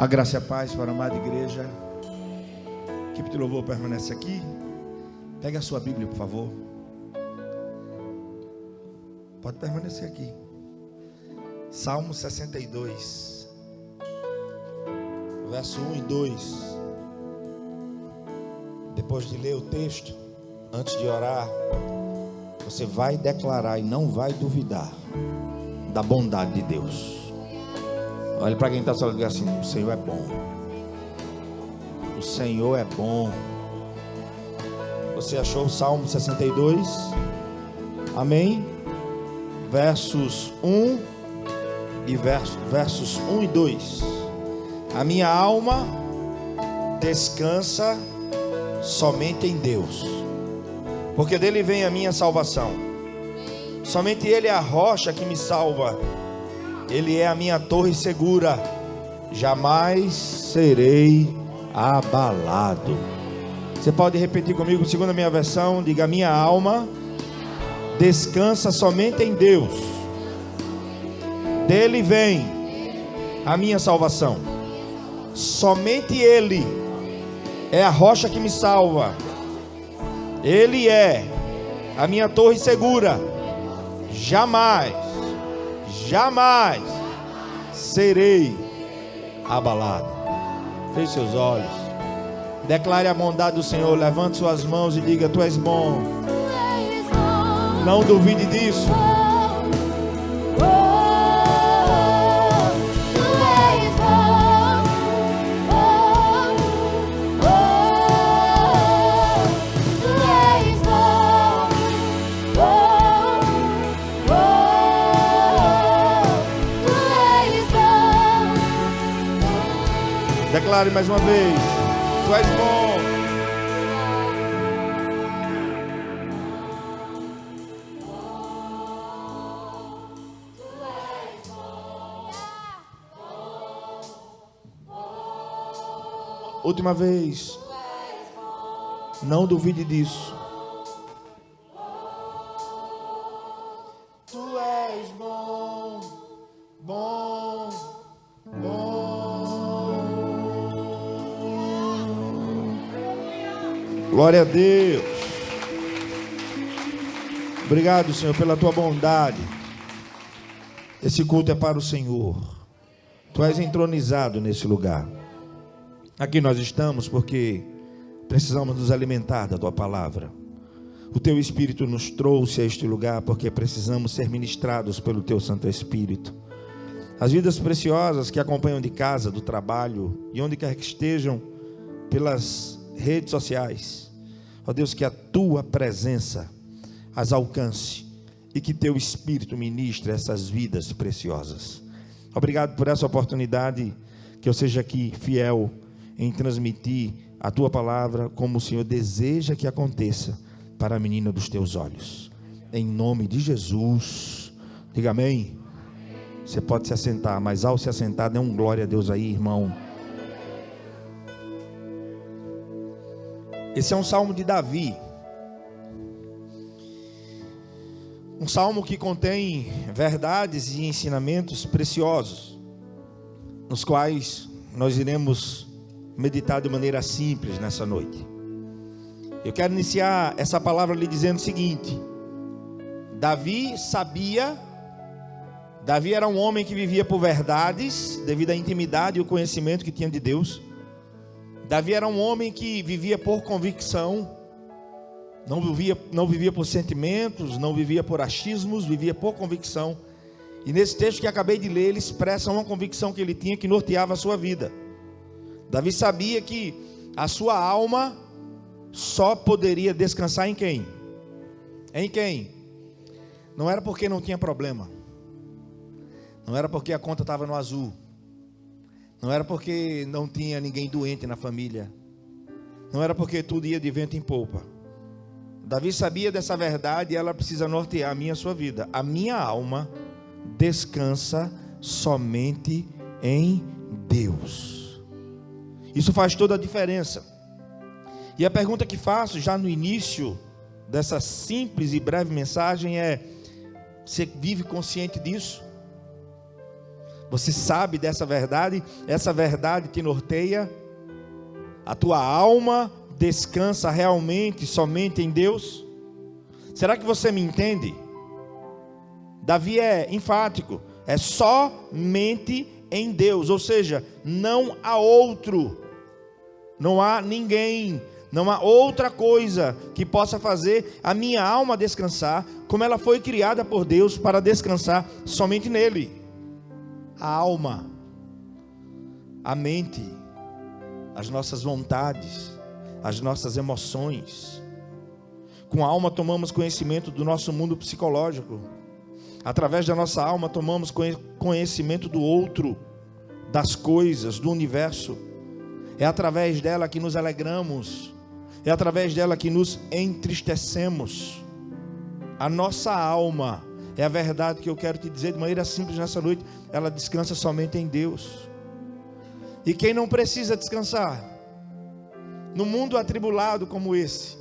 A graça e a paz para a amada igreja. A equipe de louvor permanece aqui. Pegue a sua Bíblia, por favor. Pode permanecer aqui. Salmo 62, verso 1 e 2. Depois de ler o texto, antes de orar, você vai declarar e não vai duvidar da bondade de Deus. Olha para quem está só ligando assim: o Senhor é bom. O Senhor é bom. Você achou o Salmo 62? Amém? Versos 1 e versos 1 e 2. A minha alma descansa somente em Deus, porque dele vem a minha salvação. Somente Ele é a rocha que me salva. Ele é a minha torre segura. Jamais serei abalado. Você pode repetir comigo, segundo a minha versão. Diga: minha alma descansa somente em Deus. Dele vem a minha salvação. Somente Ele é a rocha que me salva. Ele é a minha torre segura. Jamais serei abalado. Feche seus olhos. Declare a bondade do Senhor. Levante suas mãos e diga: tu és bom. Não duvide disso. Declare mais uma vez: tu és bom. Última vez. Não duvide disso. Tu és bom, bom, bom. Glória a Deus. Obrigado, Senhor, pela tua bondade. Esse culto é para o Senhor. Tu és entronizado nesse lugar. Aqui nós estamos porque precisamos nos alimentar da tua palavra. O teu Espírito nos trouxe a este lugar porque precisamos ser ministrados pelo teu Santo Espírito. As vidas preciosas que acompanham de casa, do trabalho e onde quer que estejam, pelas redes sociais, ó Deus, que a tua presença as alcance e que teu Espírito ministre essas vidas preciosas. Obrigado por essa oportunidade, que eu seja aqui fiel em transmitir a tua palavra como o Senhor deseja que aconteça para a menina dos teus olhos. Em nome de Jesus, diga amém. Você pode se assentar, mas ao se assentar, dê um glória a Deus aí, irmão. Esse é um salmo de Davi. Um salmo que contém verdades e ensinamentos preciosos, nos quais nós iremos meditar de maneira simples nessa noite. Eu quero iniciar essa palavra lhe dizendo o seguinte: Davi era um homem que vivia por verdades, devido à intimidade e o conhecimento que tinha de Deus. Davi era um homem que vivia por convicção, não vivia por sentimentos, não vivia por achismos, vivia por convicção. E nesse texto que acabei de ler, ele expressa uma convicção que ele tinha, que norteava a sua vida. Davi sabia que a sua alma só poderia descansar em quem? Em quem? Não era porque não tinha problema. Não era porque a conta estava no azul. Não era porque não tinha ninguém doente na família. Não era porque tudo ia de vento em popa. Davi sabia dessa verdade e ela precisa nortear a minha e a sua vida. A minha alma descansa somente em Deus. Isso faz toda a diferença. E a pergunta que faço já no início dessa simples e breve mensagem é: você vive consciente disso? Você sabe dessa verdade? Essa verdade te norteia? A tua alma descansa realmente, somente em Deus? Será que você me entende? Davi é enfático, é somente em Deus, ou seja, não há outro, não há ninguém, não há outra coisa que possa fazer a minha alma descansar, como ela foi criada por Deus para descansar somente nele. A alma, a mente, as nossas vontades, as nossas emoções. Com a alma tomamos conhecimento do nosso mundo psicológico. Através da nossa alma tomamos conhecimento do outro, das coisas, do universo. É através dela que nos alegramos. É através dela que nos entristecemos. A nossa alma, é a verdade que eu quero te dizer de maneira simples nessa noite, ela descansa somente em Deus. E quem não precisa descansar? No mundo atribulado como esse,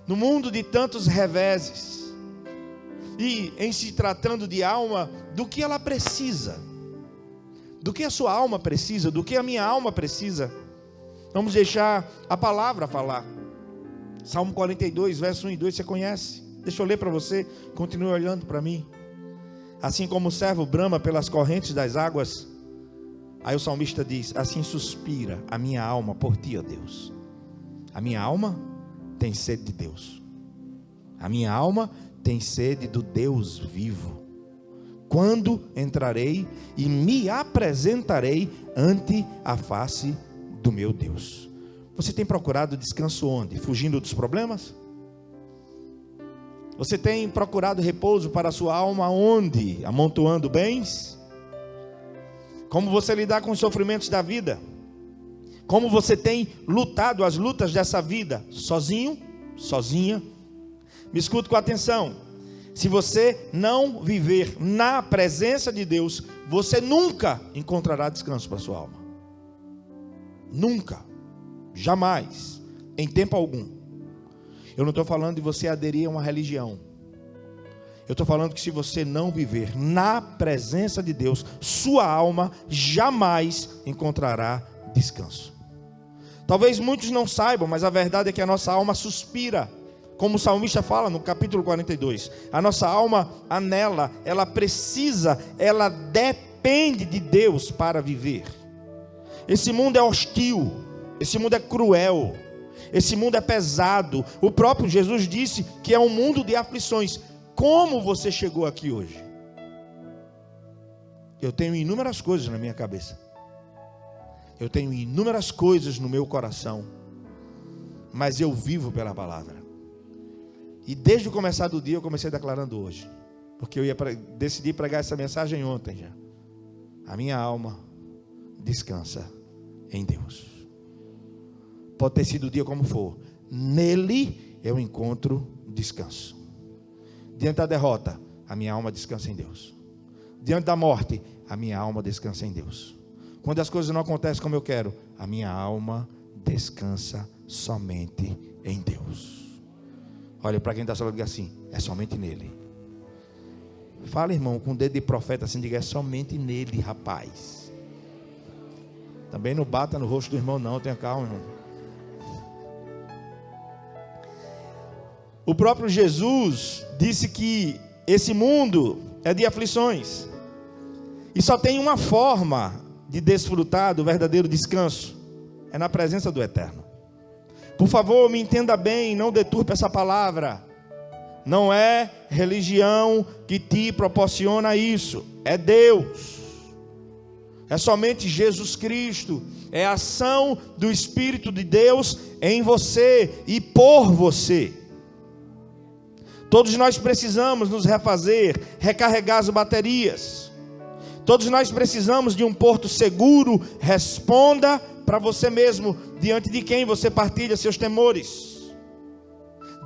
no mundo de tantos reveses, e em se tratando de alma, do que ela precisa? Do que a sua alma precisa? Do que a minha alma precisa? Vamos deixar a palavra falar. Salmo 42, verso 1 e 2, você conhece? Deixa eu ler para você, continue olhando para mim. Assim como o servo brama pelas correntes das águas, aí o salmista diz, assim suspira a minha alma por ti, ó Deus. A minha alma tem sede de Deus. A minha alma tem sede do Deus vivo. Quando entrarei e me apresentarei ante a face do meu Deus. Você tem procurado descanso onde? Fugindo dos problemas? Você tem procurado repouso para a sua alma onde? Amontoando bens? Como você lidar com os sofrimentos da vida? Como você tem lutado as lutas dessa vida? Sozinho? Sozinha? Me escute com atenção. Se você não viver na presença de Deus, você nunca encontrará descanso para a sua alma. Nunca. Jamais. Em tempo algum. Eu não estou falando de você aderir a uma religião. Eu estou falando que se você não viver na presença de Deus, sua alma jamais encontrará descanso. Talvez muitos não saibam, mas a verdade é que a nossa alma suspira. Como o salmista fala no capítulo 42, a nossa alma anela, ela precisa, ela depende de Deus para viver. Esse mundo é hostil, esse mundo é cruel, esse mundo é pesado. O próprio Jesus disse que é um mundo de aflições. Como você chegou aqui hoje? Eu tenho inúmeras coisas na minha cabeça, eu tenho inúmeras coisas no meu coração, mas eu vivo pela palavra. E desde o começar do dia eu comecei declarando hoje, porque eu decidi pregar essa mensagem ontem já. A minha alma descansa em Deus. Pode ter sido o dia como for, nele eu encontro descanso. Diante da derrota, a minha alma descansa em Deus. Diante da morte, a minha alma descansa em Deus. Quando as coisas não acontecem como eu quero, a minha alma descansa somente em Deus. Olha para quem está falando, diga assim, é somente nele. Fala, irmão, com o dedo de profeta assim, diga, é somente nele, rapaz. Também não bata no rosto do irmão não, tenha calma, irmão. O próprio Jesus disse que esse mundo é de aflições. E só tem uma forma de desfrutar do verdadeiro descanso, é na presença do Eterno. Por favor, me entenda bem, não deturpe essa palavra. Não é religião que te proporciona isso, é Deus. É somente Jesus Cristo, é a ação do Espírito de Deus em você e por você. Todos nós precisamos nos refazer, recarregar as baterias. Todos nós precisamos de um porto seguro. Responda para você mesmo, diante de quem você partilha seus temores,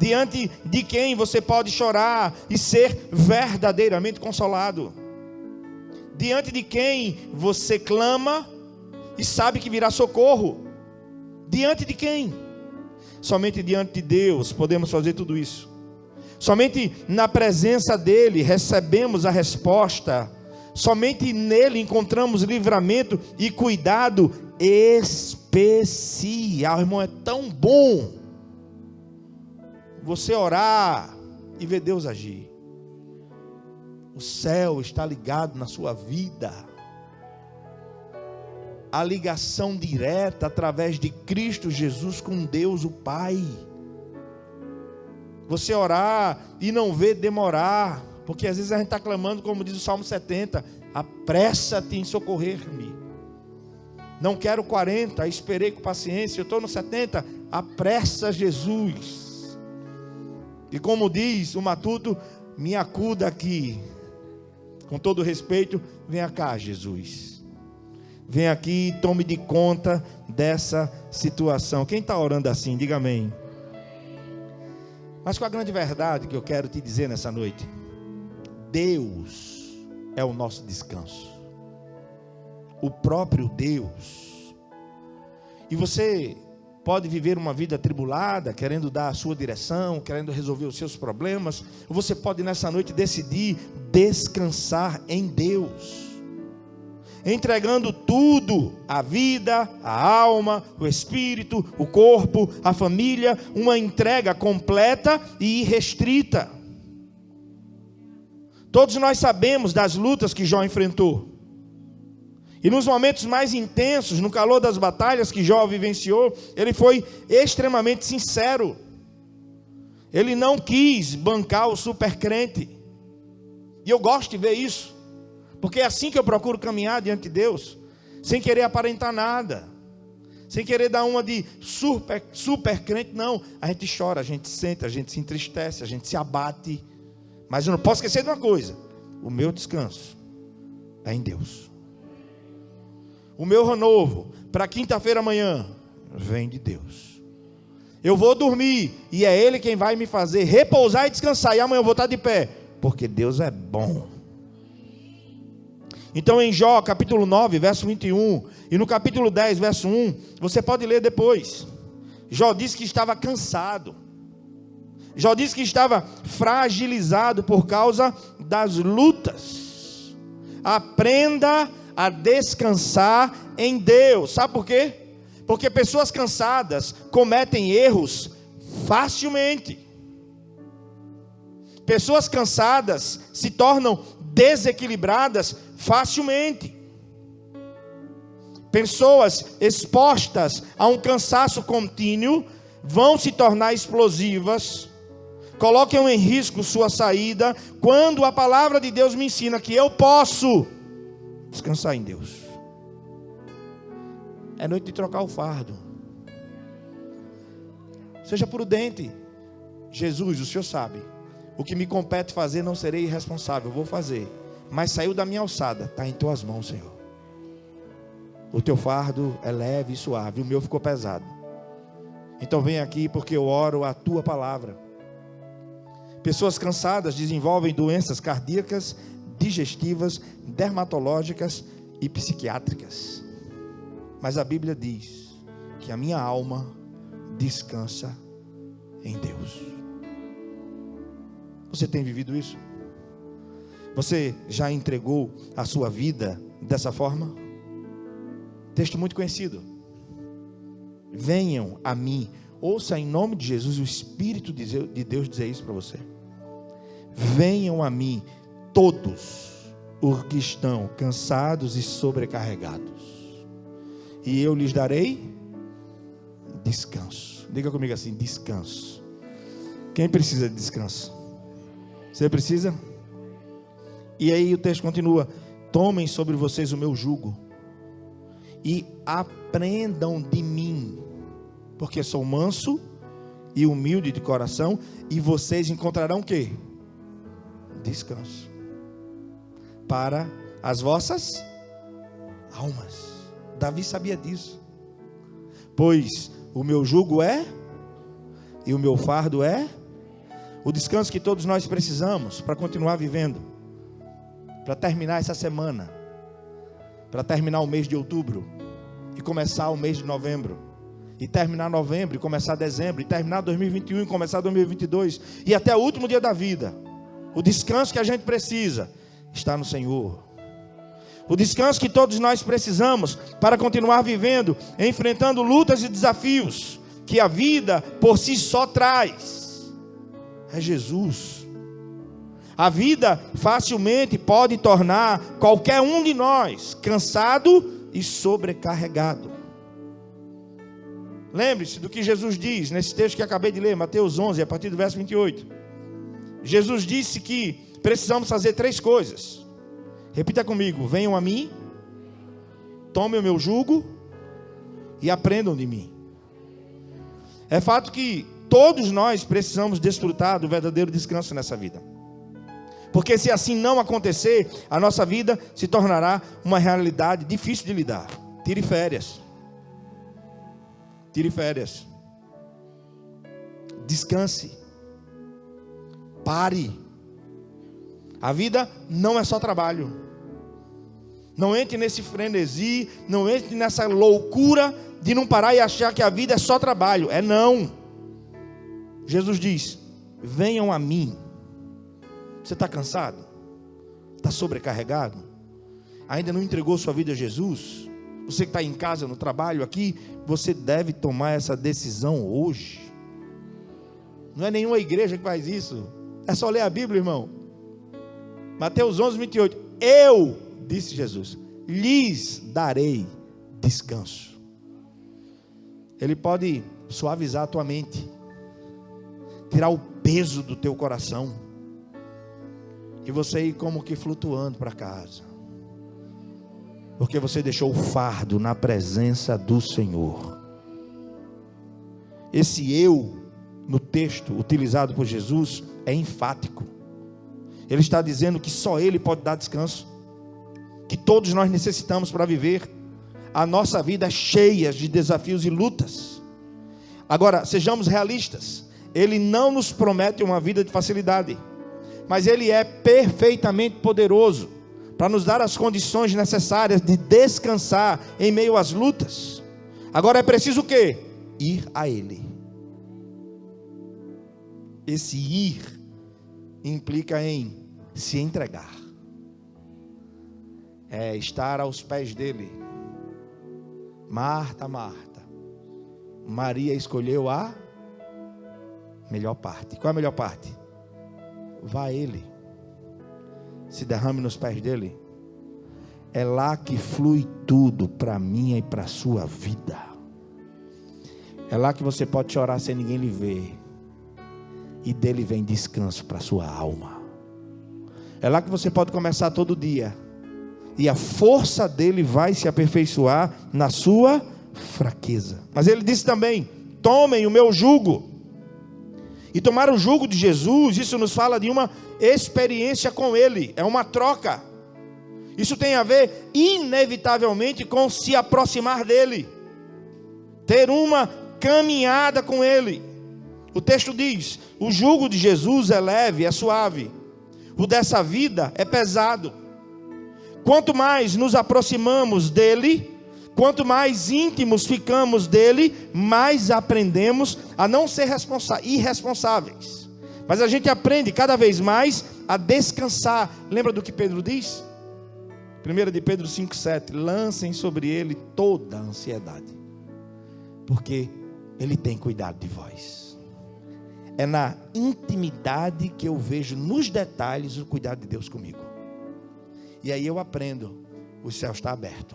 diante de quem você pode chorar e ser verdadeiramente consolado, diante de quem você clama e sabe que virá socorro, diante de quem? Somente diante de Deus podemos fazer tudo isso. Somente na presença dele recebemos a resposta Somente nele encontramos livramento e cuidado especial. Irmão, é tão bom você orar e ver Deus agir. O céu está ligado na sua vida. A ligação direta através de Cristo Jesus com Deus o Pai. Você orar e não ver demorar, porque às vezes a gente está clamando, como diz o Salmo 70, apressa-te em socorrer-me. Não quero 40, esperei com paciência, eu estou no 70, apressa Jesus. E como diz o matuto, me acuda aqui. Com todo respeito, venha cá, Jesus. Vem aqui e tome de conta dessa situação. Quem está orando assim, diga amém. Mas com a grande verdade que eu quero te dizer nessa noite, Deus é o nosso descanso. O próprio Deus. E você pode viver uma vida atribulada, querendo dar a sua direção, querendo resolver os seus problemas, ou você pode nessa noite decidir descansar em Deus, entregando tudo, a vida, a alma, o espírito, o corpo, a família, uma entrega completa e irrestrita. Todos nós sabemos das lutas que Jó enfrentou, e nos momentos mais intensos, no calor das batalhas que Jó vivenciou, ele foi extremamente sincero. Ele não quis bancar o supercrente. E eu gosto de ver isso, porque é assim que eu procuro caminhar diante de Deus, sem querer aparentar nada, sem querer dar uma de super crente. Não, a gente chora, a gente sente, a gente se entristece, a gente se abate. Mas eu não posso esquecer de uma coisa: o meu descanso é em Deus. O meu renovo para quinta-feira amanhã vem de Deus. Eu vou dormir e é Ele quem vai me fazer repousar e descansar. E amanhã eu vou estar de pé, porque Deus é bom. Então em Jó capítulo 9 verso 21 e no capítulo 10 verso 1, você pode ler depois. Jó disse que estava cansado. Jó disse que estava fragilizado por causa das lutas. Aprenda a descansar em Deus. Sabe por quê? Porque pessoas cansadas cometem erros facilmente. Pessoas cansadas se tornam desequilibradas facilmente. Pessoas expostas a um cansaço contínuo vão se tornar explosivas, colocam em risco sua saída, quando a palavra de Deus me ensina que eu posso descansar em Deus. É noite de trocar o fardo. Seja prudente. Jesus, o Senhor sabe, o que me compete fazer não serei irresponsável, vou fazer, mas saiu da minha alçada, está em tuas mãos, Senhor. O teu fardo é leve e suave, o meu ficou pesado. Então vem aqui, porque eu oro a tua palavra. Pessoas cansadas desenvolvem doenças cardíacas, digestivas, dermatológicas e psiquiátricas. Mas a Bíblia diz que a minha alma descansa em Deus. Você tem vivido isso? Você já entregou a sua vida dessa forma? Texto muito conhecido. Venham a mim. Ouça em nome de Jesus o Espírito de Deus dizer isso para você. Venham a mim todos os que estão cansados e sobrecarregados, e eu lhes darei descanso. Diga comigo assim: descanso. Quem precisa de descanso? Você precisa? E aí o texto continua: tomem sobre vocês o meu jugo e aprendam de mim, porque sou manso e humilde de coração, e vocês encontrarão o quê? Descanso para as vossas almas. Davi sabia disso. Pois o meu jugo é e o meu fardo é o descanso que todos nós precisamos para continuar vivendo, para terminar essa semana, para terminar o mês de outubro e começar o mês de novembro, e terminar novembro e começar dezembro, e terminar 2021 e começar 2022, e até o último dia da vida. O descanso que a gente precisa está no Senhor. O descanso que todos nós precisamos para continuar vivendo, enfrentando lutas e desafios que a vida por si só traz, é Jesus. A vida facilmente pode tornar qualquer um de nós cansado e sobrecarregado. Lembre-se do que Jesus diz nesse texto que acabei de ler, Mateus 11, a partir do verso 28. Jesus disse que precisamos fazer 3 coisas. Repita comigo: venham a mim, tomem o meu jugo e aprendam de mim. É fato que todos nós precisamos desfrutar do verdadeiro descanso nessa vida. Porque se assim não acontecer, a nossa vida se tornará uma realidade difícil de lidar. Tire férias. Tire férias. Descanse. Pare. A vida não é só trabalho. Não entre nesse frenesi, não entre nessa loucura de não parar e achar que a vida é só trabalho. É não. Jesus diz: venham a mim. Você está cansado? Está sobrecarregado? Ainda não entregou sua vida a Jesus? Você que está em casa, no trabalho aqui, você deve tomar essa decisão hoje. Não é nenhuma igreja que faz isso. É só ler a Bíblia, irmão. Mateus 11, 28. Eu, disse Jesus, lhes darei descanso. Ele pode suavizar a tua mente, tirar o peso do teu coração, e você ir como que flutuando para casa, porque você deixou o fardo na presença do Senhor. Esse eu, no texto utilizado por Jesus, é enfático. Ele está dizendo que só Ele pode dar descanso, que todos nós necessitamos para viver a nossa vida cheia de desafios e lutas. Agora, sejamos realistas. Ele não nos promete uma vida de facilidade, mas Ele é perfeitamente poderoso para nos dar as condições necessárias de descansar em meio às lutas. Agora é preciso o quê? Ir a Ele. Esse ir implica em se entregar, é estar aos pés dele. Marta, Marta, Maria escolheu a melhor parte. Qual é a melhor parte? Vá a Ele, se derrame nos pés dele. É lá que flui tudo para a minha e para a sua vida. É lá que você pode chorar sem ninguém lhe ver, e dele vem descanso para a sua alma. É lá que você pode começar todo dia, e a força dele vai se aperfeiçoar na sua fraqueza. Mas ele disse também: tomem o meu jugo. E tomar o jugo de Jesus, isso nos fala de uma experiência com Ele, é uma troca. Isso tem a ver inevitavelmente com se aproximar dEle, ter uma caminhada com Ele. O texto diz: o jugo de Jesus é leve, é suave, o dessa vida é pesado. Quanto mais nos aproximamos dEle, quanto mais íntimos ficamos dele, mais aprendemos a não ser irresponsáveis. Mas a gente aprende cada vez mais a descansar. Lembra do que Pedro diz? 1 de Pedro 5,7. Lancem sobre ele toda a ansiedade, porque ele tem cuidado de vós. É na intimidade que eu vejo nos detalhes o cuidado de Deus comigo. E aí eu aprendo: o céu está aberto.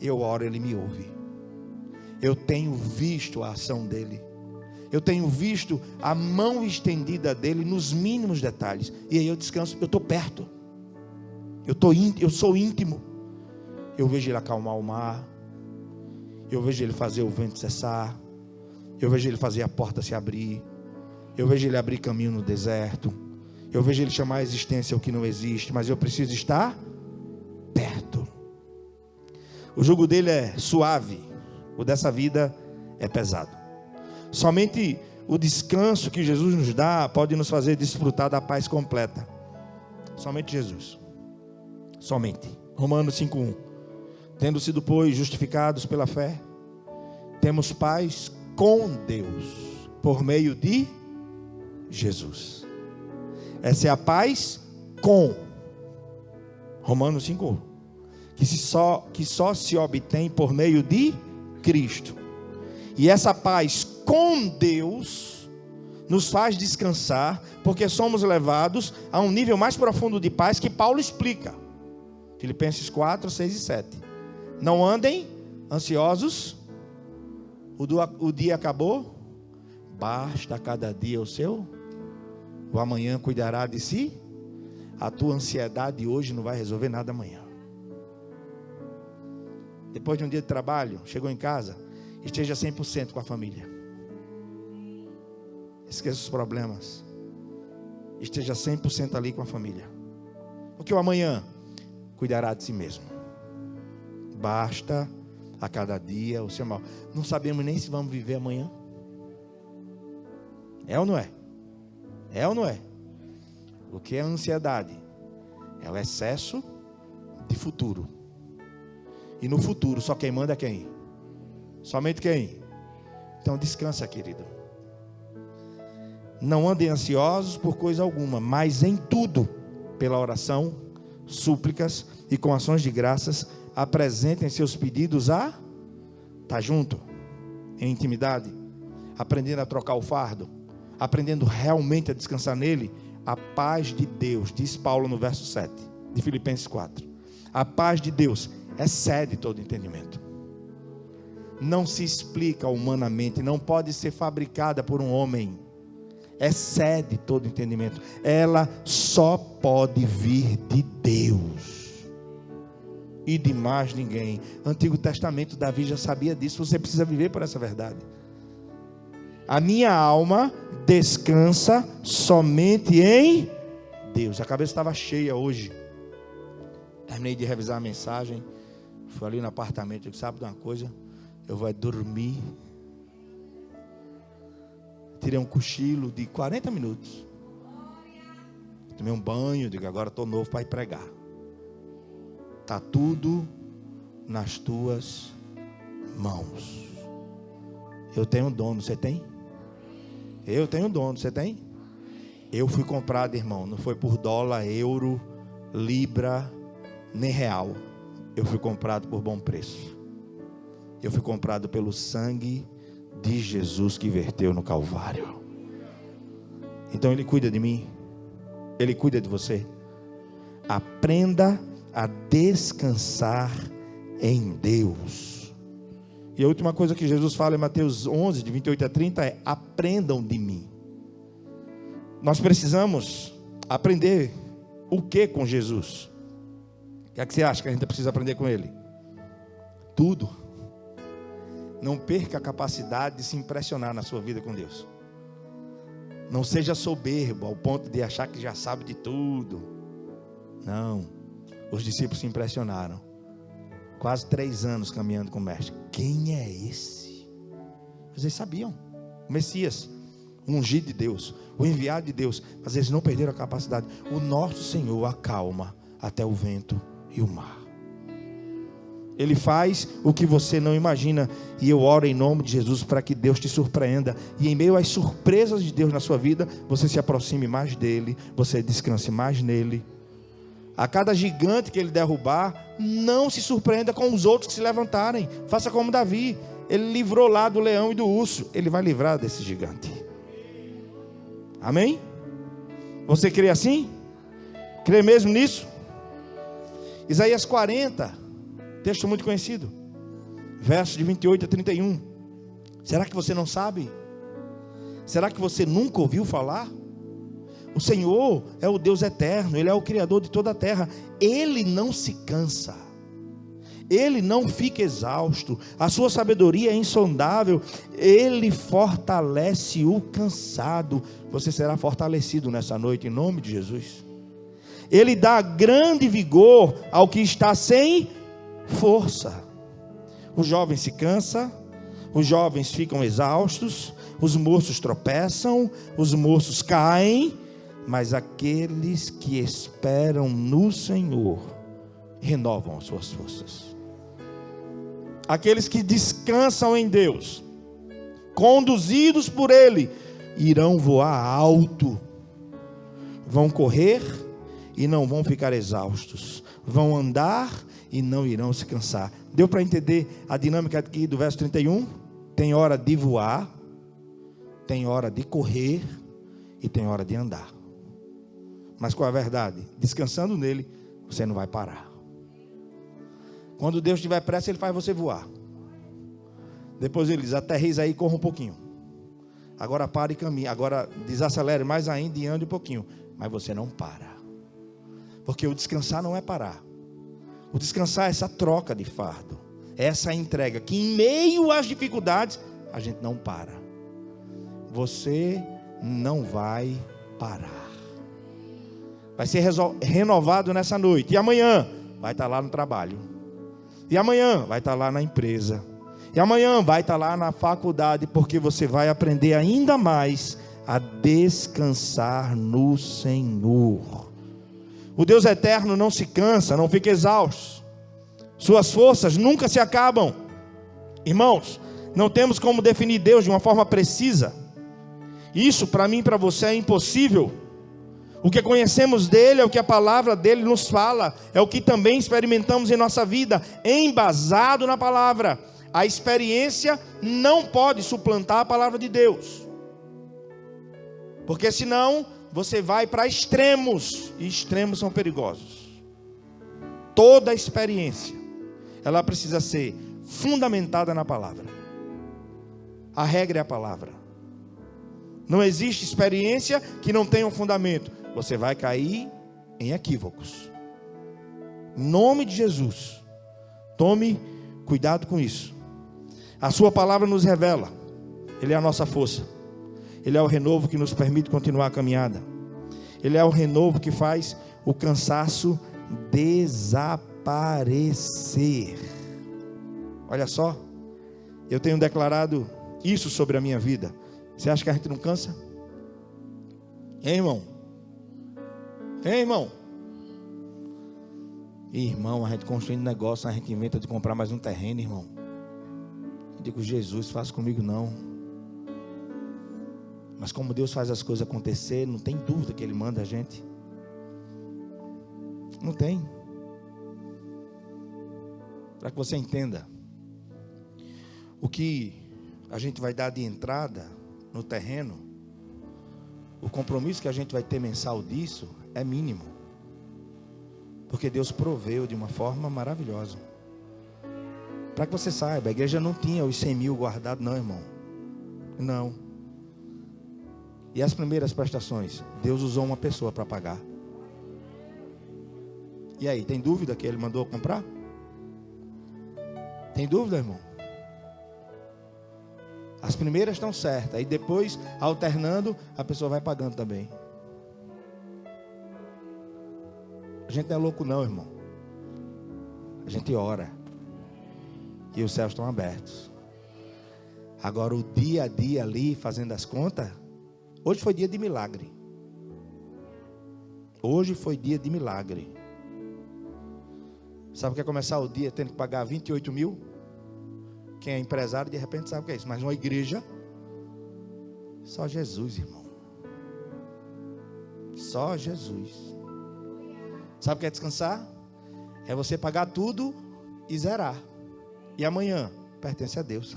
Eu oro, Ele me ouve. Eu tenho visto a ação dEle. Eu tenho visto a mão estendida dEle nos mínimos detalhes. E aí eu descanso, eu estou perto. Eu sou íntimo. Eu vejo Ele acalmar o mar. Eu vejo Ele fazer o vento cessar. Eu vejo Ele fazer a porta se abrir. Eu vejo Ele abrir caminho no deserto. Eu vejo Ele chamar a existência o que não existe. Mas eu preciso estar perto. O jugo dele é suave, o dessa vida é pesado. Somente o descanso que Jesus nos dá pode nos fazer desfrutar da paz completa. Somente Jesus. Somente. Romanos 5:1. Tendo sido, pois, justificados pela fé, temos paz com Deus por meio de Jesus. Essa é a paz com. Romanos 5, que só se obtém por meio de Cristo. E essa paz com Deus nos faz descansar, porque somos levados a um nível mais profundo de paz que Paulo explica. Filipenses 4, 6 e 7. Não andem ansiosos, o dia acabou, basta cada dia o amanhã cuidará de si. A tua ansiedade hoje não vai resolver nada amanhã. Depois de um dia de trabalho, chegou em casa, esteja 100% com a família. Esqueça os problemas. Esteja 100% ali com a família. Porque o amanhã cuidará de si mesmo. Basta a cada dia o seu mal. Não sabemos nem se vamos viver amanhã. É ou não é? É ou não é? O que é a ansiedade? É o excesso de futuro. E no futuro só quem manda é quem? Somente quem? Então descansa, querido. Não andem ansiosos por coisa alguma, mas em tudo, pela oração, súplicas e com ações de graças, apresentem seus pedidos a estar junto, em intimidade, aprendendo a trocar o fardo, aprendendo realmente a descansar nele. A paz de Deus, diz Paulo no verso 7 de Filipenses 4, a paz de Deus excede todo entendimento. Não se explica humanamente, não pode ser fabricada por um homem, excede todo entendimento. Ela só pode vir de Deus e de mais ninguém. Antigo Testamento, Davi já sabia disso. Você precisa viver por essa verdade. A minha alma descansa somente em Deus. A cabeça estava cheia hoje. Terminei de revisar a mensagem. Fui ali no apartamento. Eu disse, sabe de uma coisa? Eu vou dormir. Tirei um cochilo de 40 minutos. Tomei um banho. Digo, agora estou novo para ir pregar. Está tudo nas tuas mãos. Eu tenho um dono, você tem? Eu tenho um dono, você tem? Eu fui comprado, irmão, não foi por dólar, euro, libra, nem real. Eu fui comprado por bom preço. Eu fui comprado pelo sangue de Jesus que verteu no Calvário. Então Ele cuida de mim, Ele cuida de você. Aprenda a descansar em Deus. E a última coisa que Jesus fala em Mateus 11, de 28 a 30 é: aprendam de mim. Nós precisamos aprender o que com Jesus? O que é que você acha que a gente precisa aprender com Ele? Tudo. Não perca a capacidade de se impressionar na sua vida com Deus. Não seja soberbo ao ponto de achar que já sabe de tudo. Não. Os discípulos se impressionaram. Quase 3 anos caminhando com o mestre. Quem é esse? Eles sabiam. O Messias, o ungido de Deus, o enviado de Deus. Mas eles não perderam a capacidade. O nosso Senhor acalma até o vento e o mar. Ele faz o que você não imagina. E eu oro em nome de Jesus para que Deus te surpreenda. E em meio às surpresas de Deus na sua vida, você se aproxime mais dele, você descanse mais nele. A cada gigante que ele derrubar, não se surpreenda com os outros que se levantarem. Faça como Davi. Ele livrou lá do leão e do urso. Ele vai livrar desse gigante. Amém? Você crê assim? Crê mesmo nisso? Isaías 40, texto muito conhecido, versos de 28 a 31. Será que você não sabe? Será que você nunca ouviu falar? O Senhor é o Deus eterno, Ele é o Criador de toda a terra. Ele não se cansa, Ele não fica exausto, a sua sabedoria é insondável. Ele fortalece o cansado. Você será fortalecido nessa noite em nome de Jesus. Ele dá grande vigor ao que está sem força. O jovem se cansa, os jovens ficam exaustos, os moços tropeçam, os moços caem, mas aqueles que esperam no Senhor renovam as suas forças. Aqueles que descansam em Deus, conduzidos por Ele, irão voar alto, vão correr e não vão ficar exaustos. Vão andar e não irão se cansar. Deu para entender a dinâmica aqui do verso 31? Tem hora de voar, tem hora de correr e tem hora de andar. Mas qual é a verdade? Descansando nele, você não vai parar. Quando Deus tiver pressa, Ele faz você voar. Depois Ele diz: aterriza aí e corra um pouquinho. Agora pare e caminhe. Agora desacelere mais ainda e ande um pouquinho. Mas você não para. Porque o descansar não é parar. O descansar é essa troca de fardo. É essa entrega que em meio às dificuldades, a gente não para. Você não vai parar. Vai ser renovado nessa noite. E amanhã vai estar lá no trabalho. E amanhã vai estar lá na empresa. E amanhã vai estar lá na faculdade. Porque você vai aprender ainda mais a descansar no Senhor. O Deus eterno não se cansa, não fica exausto. Suas forças nunca se acabam. Irmãos, não temos como definir Deus de uma forma precisa. Isso para mim e para você é impossível. O que conhecemos dele é o que a palavra dele nos fala. É o que também experimentamos em nossa vida, embasado na palavra. A experiência não pode suplantar a palavra de Deus. Porque senão você vai para extremos. E extremos são perigosos. Toda experiência, ela precisa ser fundamentada na palavra. A regra é a palavra. Não existe experiência que não tenha um fundamento. Você vai cair em equívocos. Em nome de Jesus, tome cuidado com isso. A sua palavra nos revela. Ele é a nossa força. Ele é o renovo que nos permite continuar a caminhada. Ele é o renovo que faz o cansaço desaparecer. Olha só, eu tenho declarado isso sobre a minha vida. Você acha que a gente não cansa? Hein, irmão? Hein, irmão? Irmão, a gente construindo negócio, a gente inventa de comprar mais um terreno, irmão. Eu digo: Jesus, faça comigo não. Mas como Deus faz as coisas acontecer, não tem dúvida que Ele manda a gente. Não tem. Para que você entenda, o que a gente vai dar de entrada no terreno, o compromisso que a gente vai ter mensal disso é mínimo. Porque Deus proveu de uma forma maravilhosa. Para que você saiba, a igreja não tinha os 100 mil guardados não, irmão. Não. E as primeiras prestações, Deus usou uma pessoa para pagar. E aí, tem dúvida que Ele mandou comprar? Tem dúvida, irmão? As primeiras estão certas. Aí depois, alternando, a pessoa vai pagando também. A gente não é louco não, irmão. A gente ora. E os céus estão abertos. Agora o dia a dia ali, fazendo as contas. Hoje foi dia de milagre. Hoje foi dia de milagre. Sabe o que é começar o dia tendo que pagar 28 mil? Quem é empresário de repente sabe o que é isso. Mas uma igreja, só Jesus, irmão. Só Jesus. Sabe o que é descansar? É você pagar tudo e zerar. E amanhã pertence a Deus.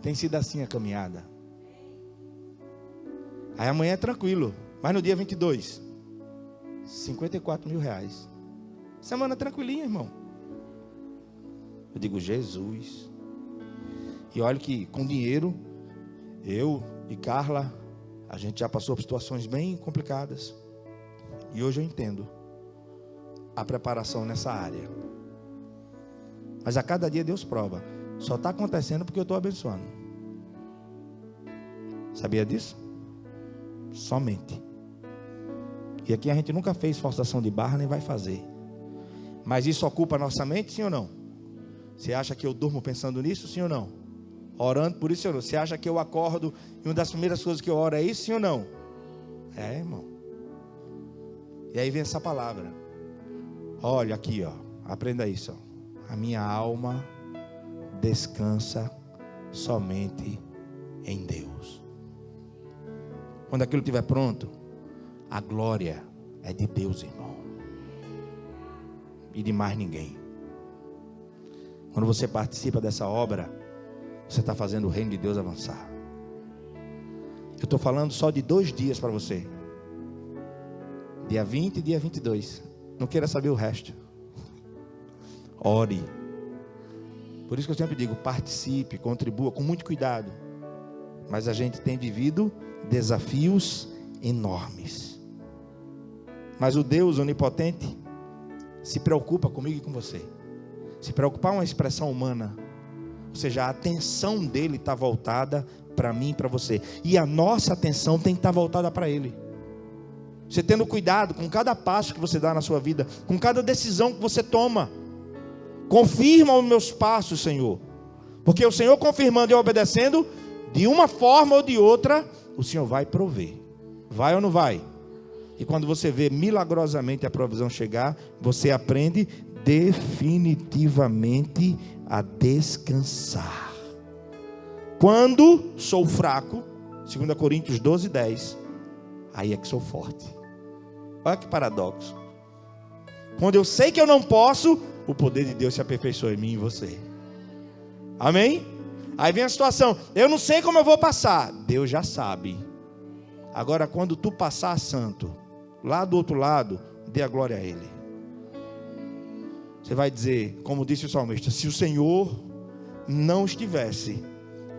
Tem sido assim a caminhada. Aí amanhã é tranquilo. Mas no dia 22, 54 mil reais. Semana tranquilinha, irmão. Eu digo: Jesus. E olha que com dinheiro, eu e Carla, a gente já passou por situações bem complicadas. E hoje eu entendo a preparação nessa área. Mas a cada dia Deus prova. Só está acontecendo porque eu estou abençoando. Sabia disso? Somente. E aqui a gente nunca fez forçação de barra, nem vai fazer. Mas isso ocupa a nossa mente, sim ou não? Você acha que eu durmo pensando nisso, sim ou não? Orando por isso, sim ou não? Você acha que eu acordo e uma das primeiras coisas que eu oro é isso, sim ou não? É, irmão. E aí vem essa palavra. Olha aqui, ó. Aprenda isso, ó. A minha alma descansa somente em Deus. Quando aquilo estiver pronto, A glória é de Deus, irmão, e de mais ninguém. Quando você participa dessa obra, você está fazendo o reino de Deus avançar. Eu estou falando só de 2 dias para você, dia 20 e dia 22. Não queira saber o resto. Ore. Por isso que eu sempre digo, participe, contribua com muito cuidado. Mas a gente tem vivido desafios enormes. Mas o Deus onipotente se preocupa comigo e com você. Se preocupar é uma expressão humana. Ou seja, a atenção dele está voltada para mim e para você. E a nossa atenção tem que estar voltada para ele. Você tendo cuidado com cada passo que você dá na sua vida, com cada decisão que você toma. Confirma os meus passos, Senhor. Porque o Senhor confirmando e obedecendo, de uma forma ou de outra, o Senhor vai prover. Vai ou não vai? E quando você vê milagrosamente a provisão chegar, você aprende definitivamente a descansar. Quando sou fraco, 2 Coríntios 12:10, aí é que sou forte. Olha que paradoxo. Quando eu sei que eu não posso, o poder de Deus se aperfeiçoa em mim e em você. Amém? Aí vem a situação, eu não sei como eu vou passar. Deus já sabe. Agora quando tu passar, santo, lá do outro lado, dê a glória a Ele. Você vai dizer, como disse o salmista, se o Senhor não estivesse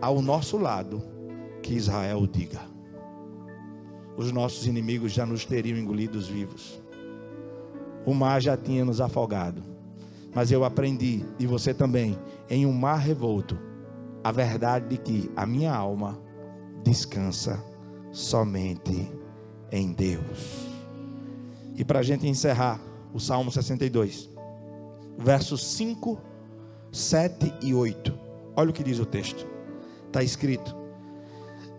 ao nosso lado, que Israel diga. Os nossos inimigos já nos teriam engolidos vivos. O mar já tinha nos afogado. Mas eu aprendi, e você também, em um mar revolto, a verdade de que a minha alma descansa somente em Deus. E para a gente encerrar, o Salmo 62, versos 5, 7 e 8. Olha o que diz o texto. Está escrito: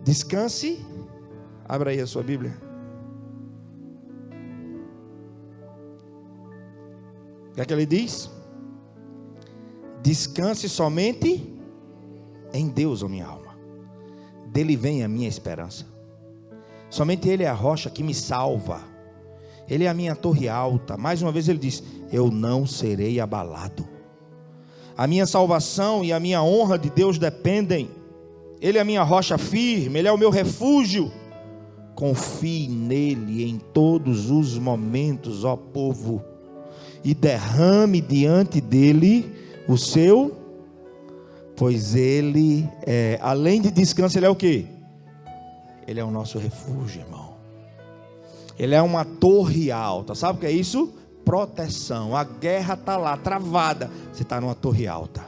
descanse. Abra aí a sua Bíblia. O que é que ele diz? Descanse somente em Deus, ó minha alma. Dele vem a minha esperança. Somente Ele é a rocha que me salva. Ele é a minha torre alta. Mais uma vez ele diz: eu não serei abalado. A minha salvação e a minha honra de Deus dependem. Ele é a minha rocha firme, Ele é o meu refúgio. Confie nele em todos os momentos, ó povo, e derrame diante dele o seu, pois ele é, além de descanso, ele é o quê? Ele é o nosso refúgio, irmão. Ele é uma torre alta. Sabe o que é isso? Proteção. A guerra está lá, travada. Você está numa torre alta.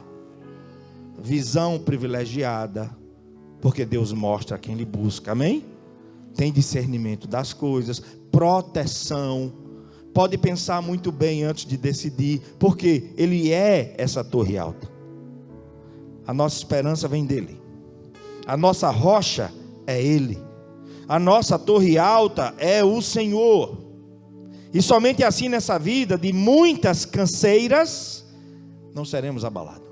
Visão privilegiada, porque Deus mostra a quem Ele busca. Amém? Tem discernimento das coisas, proteção. Pode pensar muito bem antes de decidir, porque Ele é essa torre alta. A nossa esperança vem dEle. A nossa rocha é Ele. A nossa torre alta é o Senhor. E somente assim nessa vida de muitas canseiras, não seremos abalados.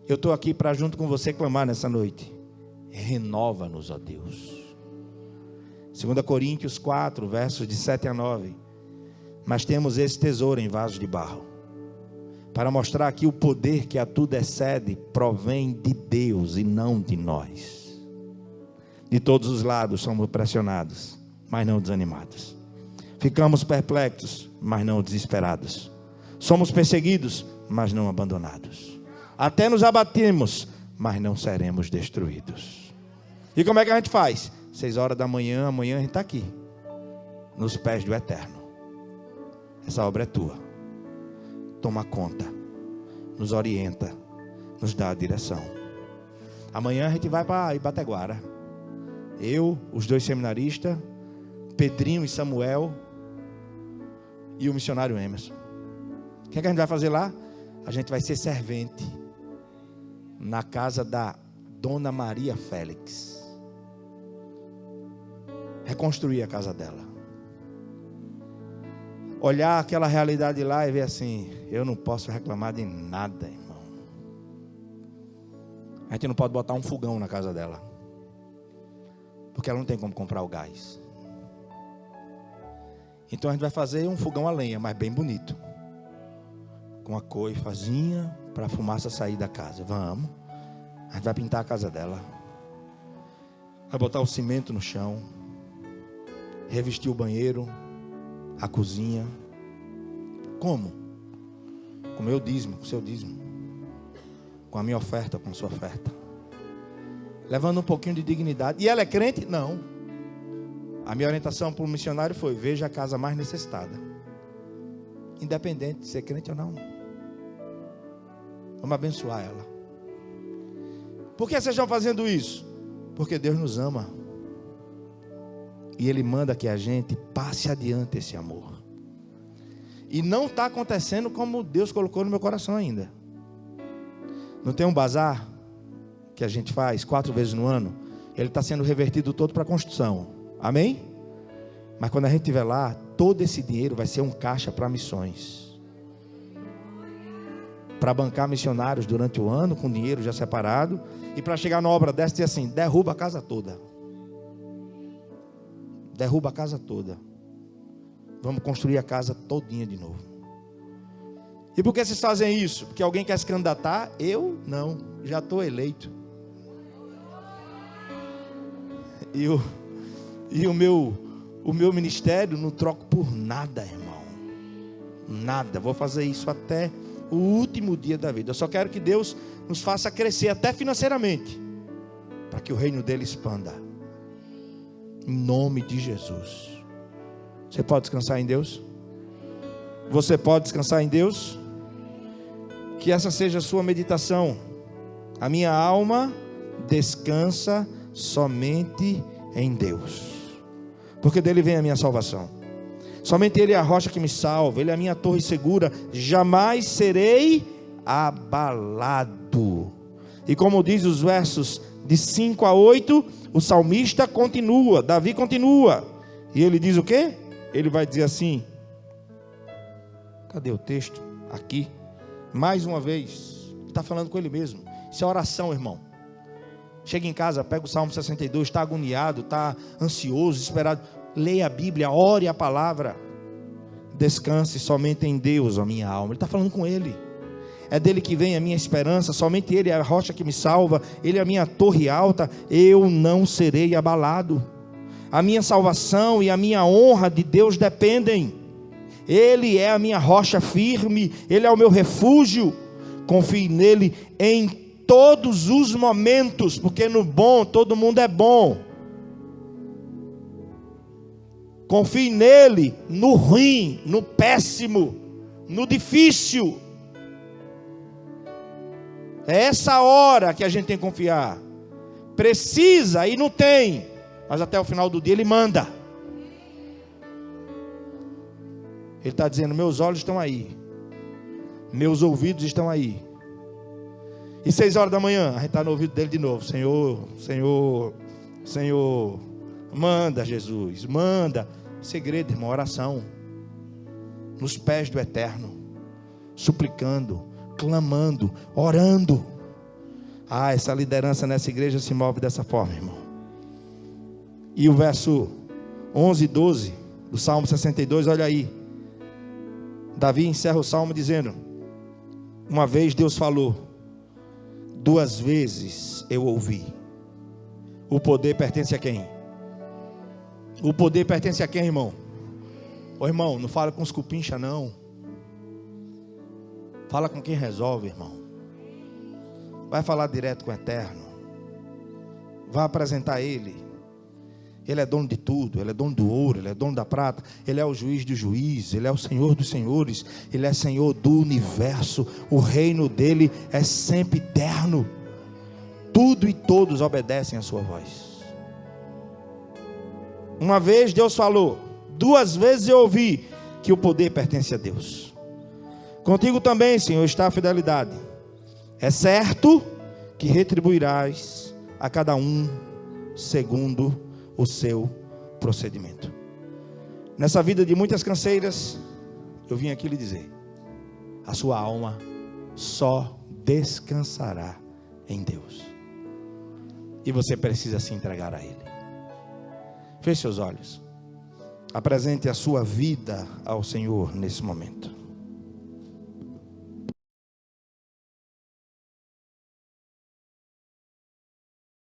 Eu estou aqui para junto com você clamar nessa noite: renova-nos, ó Deus. 2 Coríntios 4, versos de 7 a 9. Mas temos esse tesouro em vasos de barro, para mostrar que o poder que a tudo excede provém de Deus e não de nós. De todos os lados somos pressionados, mas não desanimados. Ficamos perplexos, mas não desesperados. Somos perseguidos, mas não abandonados. Até nos abatemos, mas não seremos destruídos. E como é que a gente faz? 6 horas da manhã, amanhã a gente está aqui, nos pés do Eterno. Essa obra é tua. Toma conta, nos orienta, nos dá a direção. Amanhã a gente vai para Ibateguara. Eu, os 2 seminaristas, Pedrinho e Samuel, e o missionário Emerson. O que é que a gente vai fazer lá? A gente vai ser servente na casa da Dona Maria Félix. Reconstruir a casa dela. Olhar aquela realidade lá e ver assim: eu não posso reclamar de nada, irmão. A gente não pode botar um fogão na casa dela, porque ela não tem como comprar o gás. Então a gente vai fazer um fogão a lenha, mas bem bonito, com a coifazinha para a fumaça sair da casa. Vamos. A gente vai pintar a casa dela, vai botar o cimento no chão, revestir o banheiro, a cozinha. Como? Com o meu dízimo, com o seu dízimo, com a minha oferta, com a sua oferta, levando um pouquinho de dignidade. E ela é crente? Não. A minha orientação para o missionário foi: veja a casa mais necessitada, independente de ser crente ou não. Vamos abençoar ela. Por que vocês estão fazendo isso? Porque Deus nos ama, e Ele manda que a gente passe adiante esse amor. E não está acontecendo como Deus colocou no meu coração ainda. Não tem um bazar que a gente faz 4 vezes no ano? Ele está sendo revertido todo para construção. Amém? Mas quando a gente estiver lá, todo esse dinheiro vai ser um caixa para missões, para bancar missionários durante o ano, com dinheiro já separado. E para chegar na obra dessa, dizer assim: derruba a casa toda. Derruba a casa toda. Vamos construir a casa todinha de novo. E por que vocês fazem isso? Porque alguém quer se candidatar? Eu não, já estou eleito. E o meu ministério não troco por nada, irmão. Nada. Vou fazer isso até o último dia da vida. Eu só quero que Deus nos faça crescer até financeiramente, para que o reino dele expanda. Em nome de Jesus. Você pode descansar em Deus? Você pode descansar em Deus? Que essa seja a sua meditação. A minha alma descansa somente em Deus, porque dele vem a minha salvação. Somente Ele é a rocha que me salva, Ele é a minha torre segura, jamais serei abalado. E como diz os versos de 5 a 8, o salmista continua, Davi continua, e ele diz o quê? Ele vai dizer assim, cadê o texto? Aqui, mais uma vez, ele está falando com ele mesmo. Isso é oração, irmão. Chega em casa, pega o Salmo 62, está agoniado, está ansioso, desesperado, leia a Bíblia, ore a palavra. Descanse somente em Deus, a minha alma. Ele está falando com ele. É dele que vem a minha esperança, somente Ele é a rocha que me salva, Ele é a minha torre alta, eu não serei abalado. A minha salvação e a minha honra de Deus dependem. Ele é a minha rocha firme, Ele é o meu refúgio. Confie nele em todos os momentos, porque no bom todo mundo é bom. Confie nele no ruim, no péssimo, no difícil. É essa hora que a gente tem que confiar. Precisa e não tem, mas até o final do dia Ele manda. Ele está dizendo, meus olhos estão aí, meus ouvidos estão aí. E 6 horas da manhã, a gente está no ouvido dele de novo. Senhor, Senhor, Senhor, manda Jesus, manda. Segredo, irmão, oração. Nos pés do Eterno, suplicando, clamando, orando. Essa liderança nessa igreja se move dessa forma, irmão. E o verso 11 e 12 do Salmo 62, olha aí. Davi encerra o Salmo dizendo, uma vez Deus falou, 2 vezes eu ouvi. O poder pertence a quem? O poder pertence a quem, irmão? Ô irmão, não fala com os cupincha não. Fala com quem resolve, irmão. Vai falar direto com o Eterno. Vai apresentar Ele. Ele é dono de tudo. Ele é dono do ouro, Ele é dono da prata. Ele é o juiz dos juízes. Ele é o Senhor dos senhores. Ele é Senhor do universo. O reino dele é sempre eterno. Tudo e todos obedecem a sua voz. Uma vez Deus falou, 2 vezes eu ouvi que o poder pertence a Deus. Contigo também, Senhor, está a fidelidade. É certo que retribuirás a cada um segundo o seu procedimento. Nessa vida de muitas canseiras, eu vim aqui lhe dizer, a sua alma só descansará em Deus. E você precisa se entregar a Ele. Feche seus olhos. Apresente a sua vida ao Senhor nesse momento.